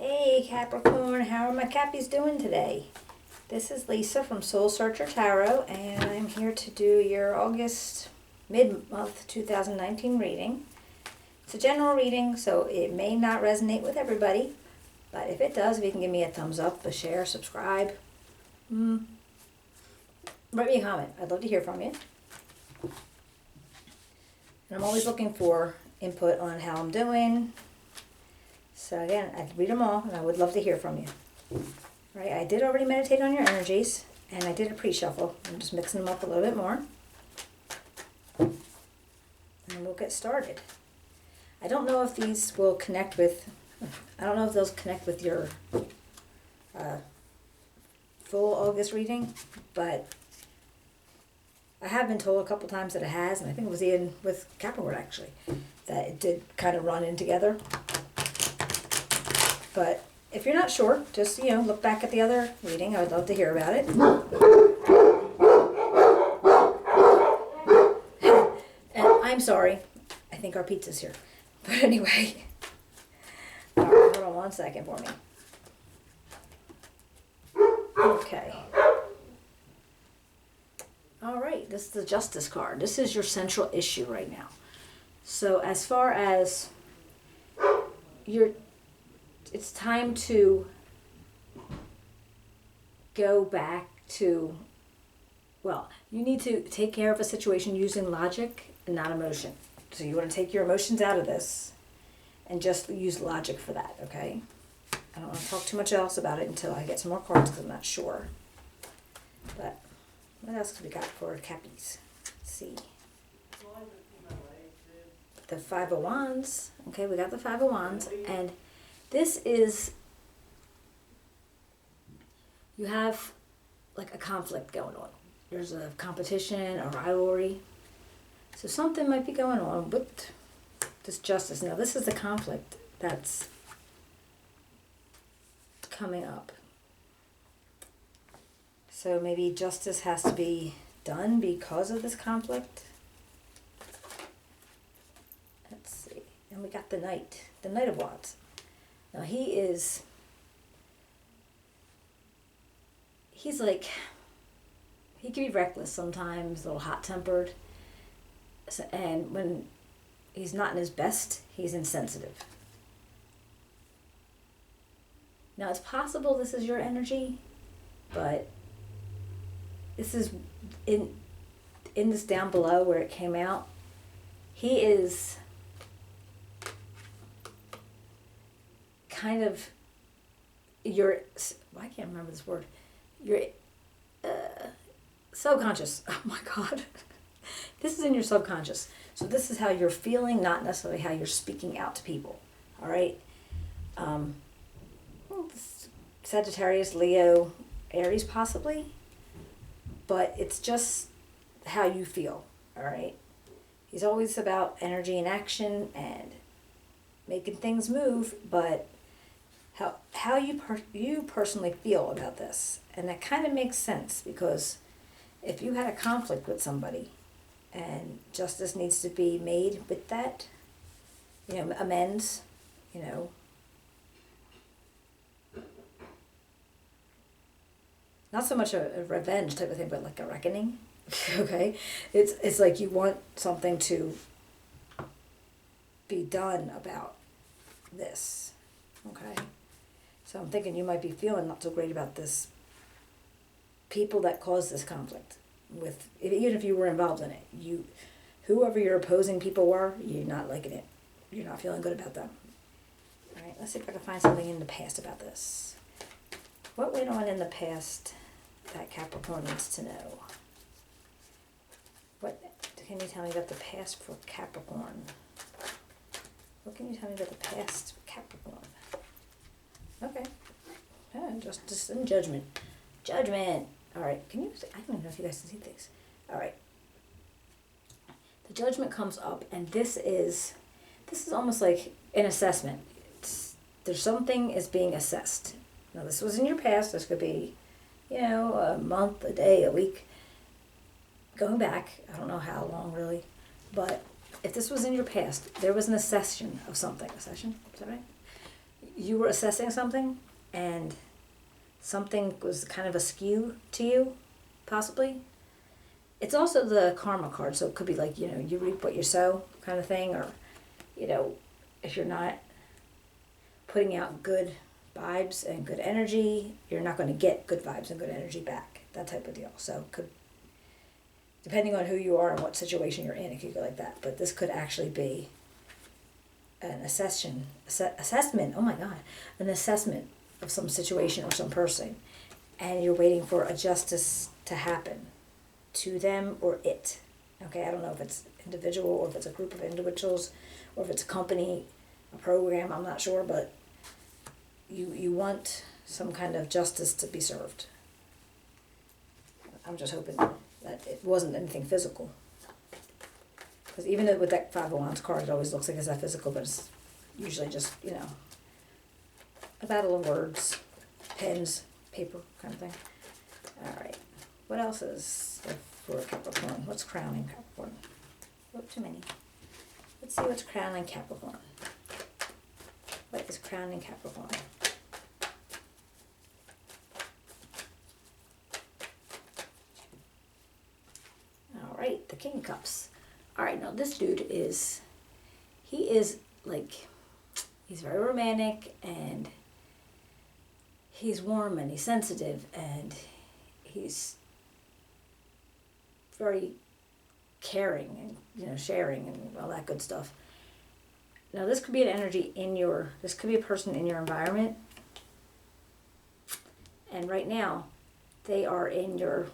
Hey Capricorn, how are my Cappies doing today? This is Lisa from Soul Searcher Tarot, and I'm here to do your August mid-month 2019 reading. It's a general reading, so it may not resonate with everybody, but if it does, if you can give me a thumbs up, a share, subscribe, write me a comment. I'd love to hear from you. And I'm always looking for input on how I'm doing. So again, I'd read them all, and I would love to hear from you. Right, I did already meditate on your energies, and I did a pre-shuffle. I'm just mixing them up a little bit more. And we'll get started. I don't know if these will connect with, I don't know if those connect with your full August reading, but I have been told a couple times that it has, and I think it was even with Capricorn actually, that it did kind of run in together. But if you're not sure, just, look back at the other reading. I would love to hear about it. And I'm sorry. I think our pizza's here. But anyway. All right, hold on one second for me. Okay. All right, this is the Justice card. This is your central issue right now. So as far as it's time to go back to, you need to take care of a situation using logic and not emotion. So you want to take your emotions out of this and just use logic for that, okay? I don't want to talk too much else about it until I get some more cards because I'm not sure. But what else have we got for Cappies? Let's see. The Five of Wands. Okay, we got the Five of Wands, and this is, you have like a conflict going on. There's a competition, a rivalry. So something might be going on with this Justice. Now this is the conflict that's coming up. So maybe justice has to be done because of this conflict. Let's see. And we got the Knight of Wands. Now he's like, he can be reckless sometimes, a little hot-tempered. And when he's not in his best, he's insensitive. Now it's possible this is your energy, but this is in this down below where it came out. He is kind of I can't remember this word. Your subconscious. Oh my God. This is in your subconscious. So this is how you're feeling, not necessarily how you're speaking out to people. All right. Sagittarius, Leo, Aries possibly. But it's just how you feel. All right. He's always about energy and action and making things move, but how you personally feel about this. And that kind of makes sense, because if you had a conflict with somebody and justice needs to be made with that, amends, not so much a revenge type of thing, but like a reckoning. Okay? It's like you want something to be done about this. Okay? So I'm thinking you might be feeling not so great about this people that caused this conflict. Even if you were involved in it. Whoever your opposing people were, you're not liking it. You're not feeling good about them. All right, let's see if I can find something in the past about this. What went on in the past that Capricorn needs to know? What can you tell me about the past for Capricorn? What can you tell me about the past for Capricorn? Okay. Justice and judgment. Judgment. All right. I don't even know if you guys can see these. All right. The judgment comes up, and this is almost like an assessment. There's something is being assessed. Now, this was in your past. This could be, a month, a day, a week. Going back, I don't know how long really, but if this was in your past, there was an accession of something. Accession? Is that right? you were assessing something and something was kind of askew to you, possibly. It's also the karma card, so it could be like, you reap what you sow kind of thing, or, if you're not putting out good vibes and good energy, you're not going to get good vibes and good energy back, that type of deal. So could, depending on who you are and what situation you're in, it could go like that. But this could actually be an assessment, oh my God, an assessment of some situation or some person, and you're waiting for a justice to happen to them or it. Okay, I don't know if it's individual or if it's a group of individuals or if it's a company, a program, I'm not sure, but you want some kind of justice to be served. I'm just hoping that it wasn't anything physical. Because even though with that Five of Wands card, it always looks like it's that physical, but it's usually just, a battle of words, pens, paper kind of thing. All right. What else is for Capricorn? What's crowning Capricorn? Oh, too many. Let's see what's crowning Capricorn. What is crowning Capricorn? All right, the King of Cups. All right, now this dude is, he's very romantic, and he's warm, and he's sensitive, and he's very caring and, sharing and all that good stuff. Now this could be an energy this could be a person in your environment, and right now they are in your,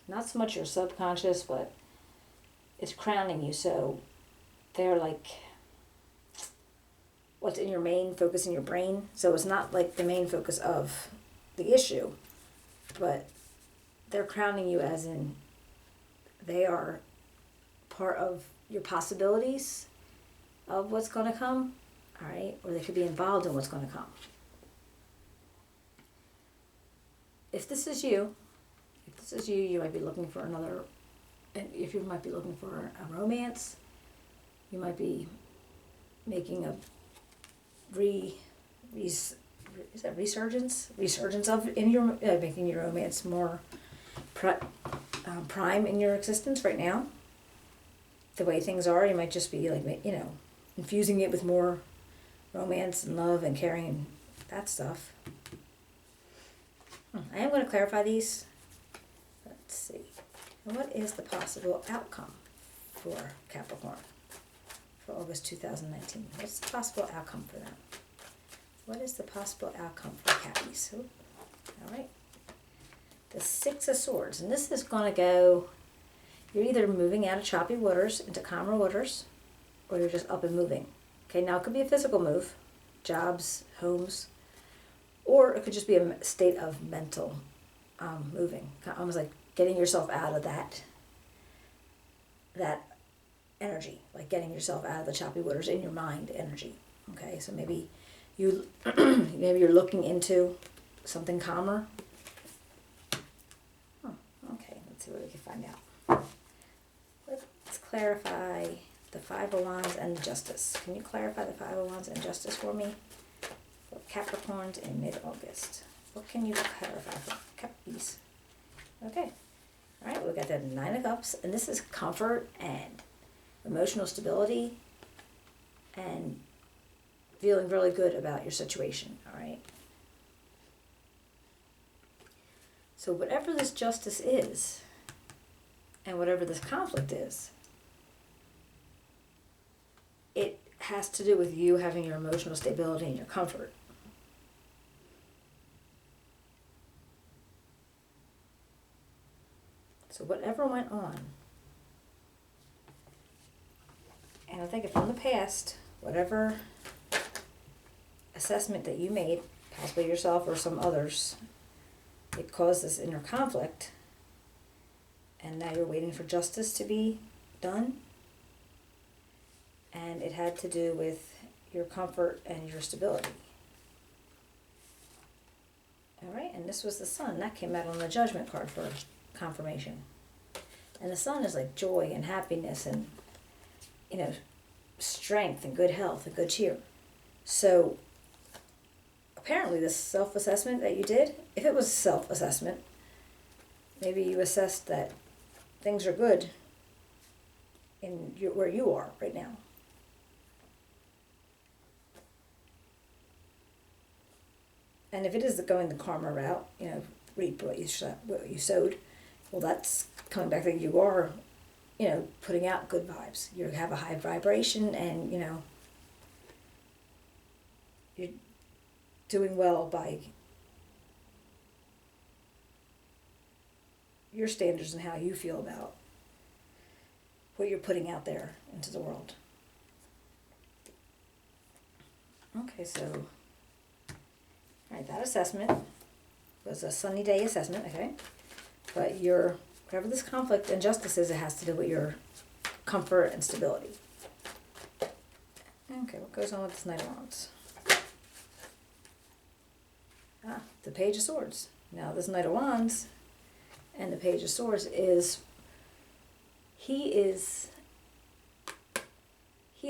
not so much your subconscious, but it's crowning you. So they're like what's in your main focus in your brain. So it's not like the main focus of the issue, but they're crowning you as in they are part of your possibilities of what's going to come, all right? Or they could be involved in what's going to come. If this is you, you might be looking for another, and if you might be looking for a romance, you might be making a resurgence of in your making your romance more prime in your existence right now. The way things are, you might just be like, infusing it with more romance and love and caring and that stuff. I am going to clarify these. Let's see. What is the possible outcome for Capricorn for August 2019? What's the possible outcome for them? What is the possible outcome for Cappies? All right. The Six of Swords. And this is going to go, you're either moving out of choppy waters into calmer waters, or you're just up and moving. Okay, now it could be a physical move, jobs, homes, or it could just be a state of mental moving, almost like getting yourself out of that energy, like getting yourself out of the choppy waters in your mind energy. Okay, so maybe maybe you're looking into something calmer. Okay, let's see what we can find out. Let's clarify the Five of Wands and the Justice. Can you clarify the Five of Wands and Justice for me? For Capricorns in mid-August. What can you clarify for Cappies? Okay. All right, we've got the Nine of Cups, and this is comfort and emotional stability and feeling really good about your situation, all right? So whatever this justice is, and whatever this conflict is, it has to do with you having your emotional stability and your comfort. So whatever went on, and I think if in the past, whatever assessment that you made, possibly yourself or some others, it caused this inner conflict, and now you're waiting for justice to be done, and it had to do with your comfort and your stability. All right, and this was the Sun. That came out on the Judgment card for confirmation. And the Sun is like joy and happiness and, strength and good health and good cheer. So apparently this self-assessment that you did, if it was self-assessment, maybe you assessed that things are good in where you are right now. And if it is going the karma route, reap what you sowed, well, that's coming back that you are, putting out good vibes. You have a high vibration, and, you're doing well by your standards and how you feel about what you're putting out there into the world. Okay, so, all right, that assessment was a sunny day assessment, okay? But whatever this conflict and justice is, it has to do with your comfort and stability. Okay, what goes on with this Knight of Wands? The Page of Swords. Now, this Knight of Wands and the Page of Swords he's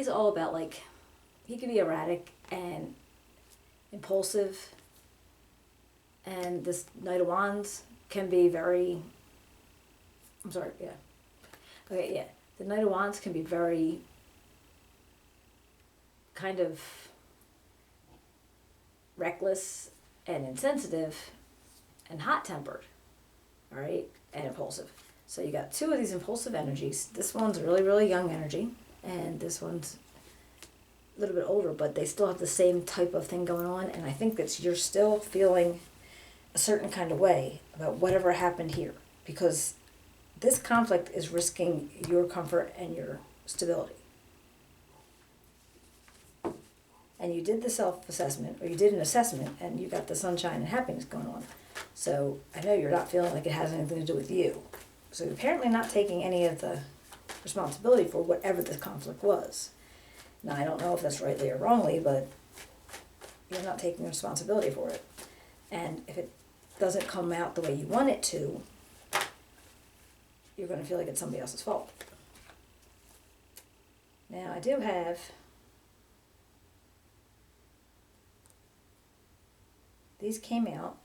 all about, like, he can be erratic and impulsive, and this Knight of Wands can be very, the Knight of Wands can be very kind of reckless and insensitive and hot-tempered, all right, and impulsive. So you got two of these impulsive energies. This one's really, really young energy, and this one's a little bit older, but they still have the same type of thing going on, and I think that you're still feeling a certain kind of way about whatever happened here, because this conflict is risking your comfort and your stability. And you did the self-assessment, or you did an assessment, and you got the sunshine and happiness going on. So I know you're not feeling like it has anything to do with you. So you're apparently not taking any of the responsibility for whatever the conflict was. Now, I don't know if that's rightly or wrongly, but you're not taking responsibility for it. And if it doesn't come out the way you want it to, you're going to feel like it's somebody else's fault. Now, I do have these came out,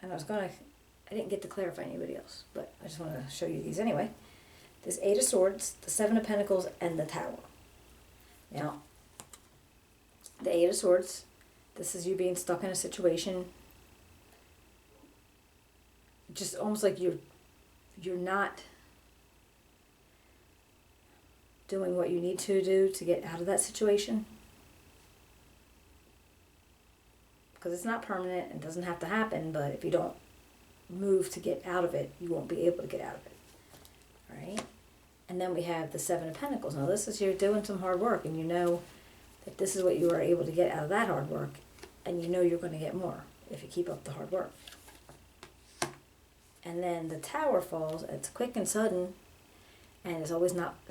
and I didn't get to clarify anybody else, but I just want to show you these anyway. This Eight of Swords, the Seven of Pentacles, and the Tower. Now, the Eight of Swords, this is you being stuck in a situation, just almost like you're not doing what you need to do to get out of that situation. Because it's not permanent and doesn't have to happen, but if you don't move to get out of it, you won't be able to get out of it. All right? And then we have the Seven of Pentacles. Now this is you're doing some hard work, and you know that this is what you are able to get out of that hard work, and you know you're going to get more if you keep up the hard work. And then the Tower falls. It's quick and sudden, and it's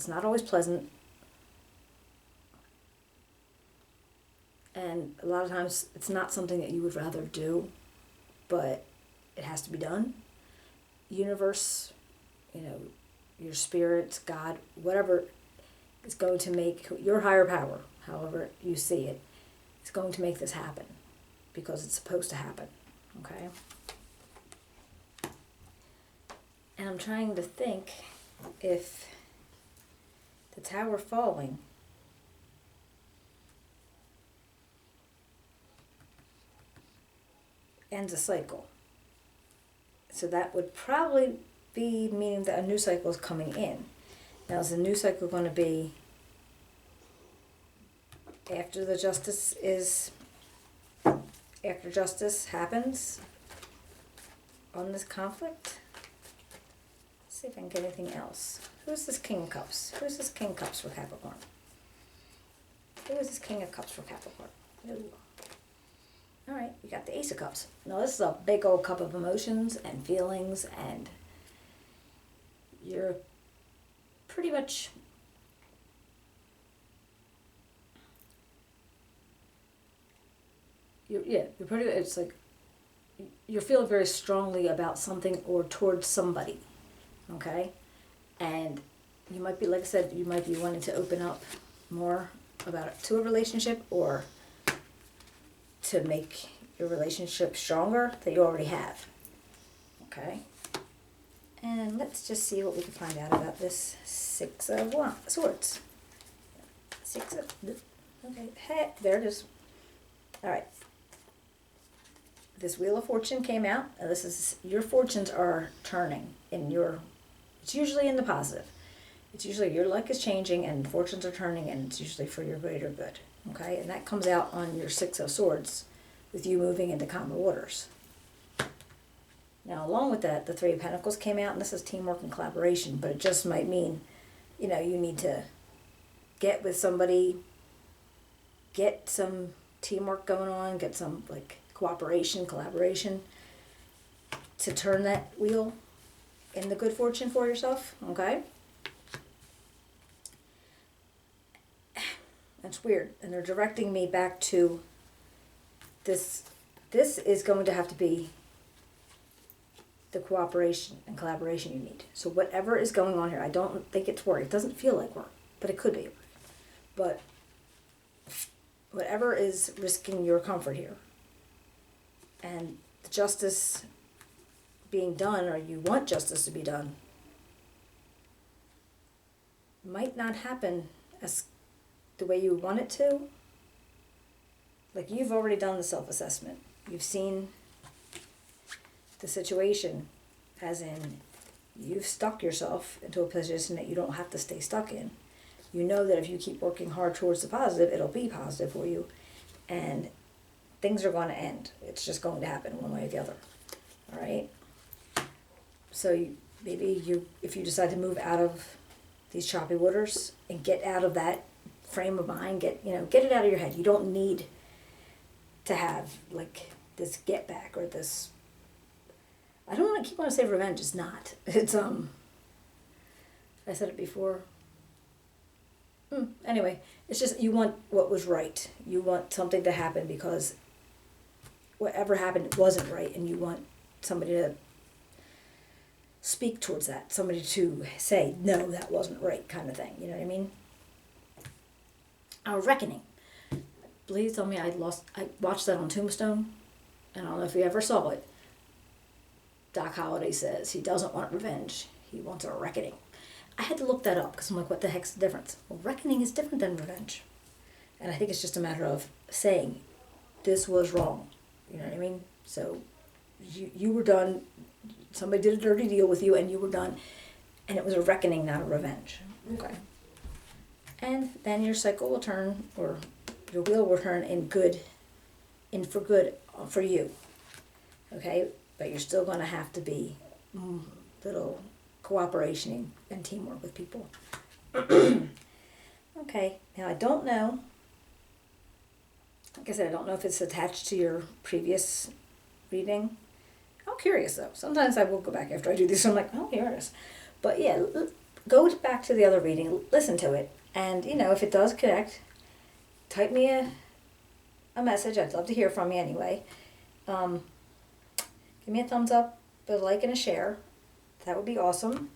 not always pleasant. And a lot of times it's not something that you would rather do, but it has to be done. Universe, your spirits, God, whatever is going to make your higher power, however you see it, is going to make this happen because it's supposed to happen, okay? And I'm trying to think if the Tower falling ends a cycle. So that would probably be meaning that a new cycle is coming in. Now, is the new cycle going to be after justice happens on this conflict? Let's see if I can get anything else. Who's this King of Cups? Who's this King of Cups for Capricorn? Who is this King of Cups for Capricorn? Ooh. All right, you got the Ace of Cups. Now this is a big old cup of emotions and feelings, and you're pretty much it's like you're feeling very strongly about something or towards somebody, okay? And you might be, like I said, you might be wanting to open up more to a relationship or to make your relationship stronger that you already have. Okay? And let's just see what we can find out about this Six of Swords. Okay, hey, there it is. All right. This Wheel of Fortune came out, and this is, your fortunes are turning it's usually in the positive. It's usually your luck is changing and fortunes are turning, and it's usually for your greater good. Okay, and that comes out on your Six of Swords with you moving into calmer waters. Now, along with that, the Three of Pentacles came out, and this is teamwork and collaboration, but it just might mean, you need to get with somebody, get some teamwork going on, get some, cooperation, collaboration to turn that wheel in the good fortune for yourself, okay? That's weird, and they're directing me back to this. This is going to have to be the cooperation and collaboration you need. So whatever is going on here, I don't think it's work. It doesn't feel like work, but it could be. But whatever is risking your comfort here, and the justice being done, or you want justice to be done, might not happen as the way you want it to. You've already done the self-assessment. You've seen the situation, as in you've stuck yourself into a position that you don't have to stay stuck in. You know that if you keep working hard towards the positive, it'll be positive for you, and things are going to end. It's just going to happen one way or the other. All right? So if you decide to move out of these choppy waters and get out of that frame of mind, get it out of your head. You don't need to have this get back or this. I don't want to keep on to say revenge. It's not. It's I said it before. Anyway, it's just you want what was right. You want something to happen because whatever happened wasn't right, and you want somebody to speak towards that. Somebody to say, no, that wasn't right, kind of thing. You know what I mean? Our Reckoning. Please tell me I watched that on Tombstone, and I don't know if you ever saw it. Doc Holliday says he doesn't want revenge. He wants a reckoning. I had to look that up because I'm like, what the heck's the difference? Well, reckoning is different than revenge. And I think it's just a matter of saying, this was wrong. You know what I mean? So you were done. Somebody did a dirty deal with you and you were done. And it was a reckoning, not a revenge. Okay. And then your cycle will turn, or your wheel will turn for good for you. Okay? But you're still going to have to be little cooperation and teamwork with people. Okay, now I don't know. Like I said, I don't know if it's attached to your previous reading. I'm curious though. Sometimes I will go back after I do this. I'm like, oh, here it is. But yeah, go back to the other reading, listen to it, and if it does connect, type me a message. I'd love to hear from you anyway. Give me a thumbs up, a like, and a share. That would be awesome.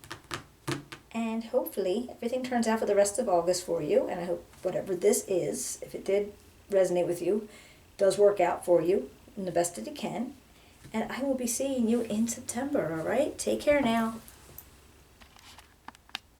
And hopefully everything turns out for the rest of August for you. And I hope whatever this is, if it did resonate with you, does work out for you in the best that it can. And I will be seeing you in September, all right? Take care now.